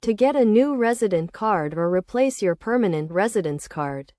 To get a new resident card or replace your permanent residence card,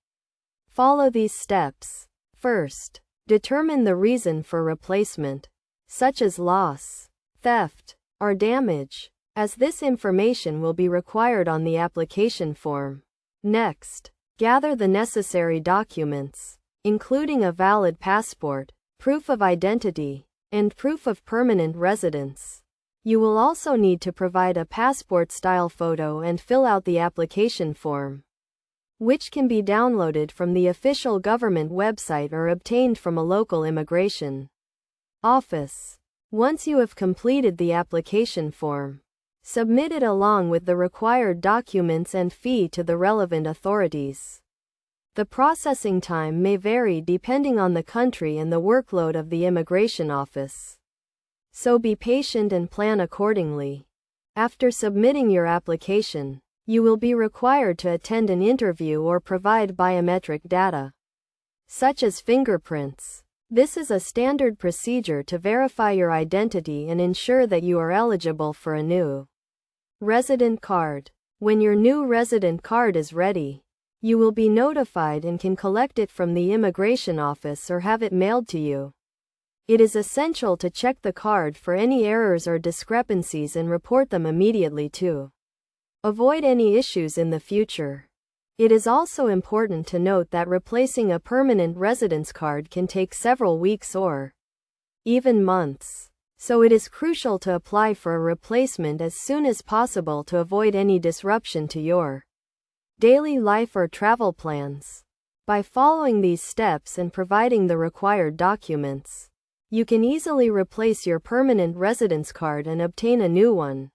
follow these steps. First, determine the reason for replacement, such as loss, theft, or damage, as this information will be required on the application form. Next, gather the necessary documents, including a valid passport, proof of identity, and proof of permanent residence. You will also need to provide a passport-style photo and fill out the application form, which can be downloaded from the official government website or obtained from a local immigration office. Once you have completed the application form, submit it along with the required documents and fee to the relevant authorities. The processing time may vary depending on the country and the workload of the immigration office, so be patient and plan accordingly. After submitting your application, you will be required to attend an interview or provide biometric data, such as fingerprints. This is a standard procedure to verify your identity and ensure that you are eligible for a new resident card. When your new resident card is ready, you will be notified and can collect it from the immigration office or have it mailed to you. It is essential to check the card for any errors or discrepancies and report them immediately to avoid any issues in the future. It is also important to note that replacing a permanent residence card can take several weeks or even months, so it is crucial to apply for a replacement as soon as possible to avoid any disruption to your daily life or travel plans. By following these steps and providing the required documents, you can easily replace your permanent residence card and obtain a new one.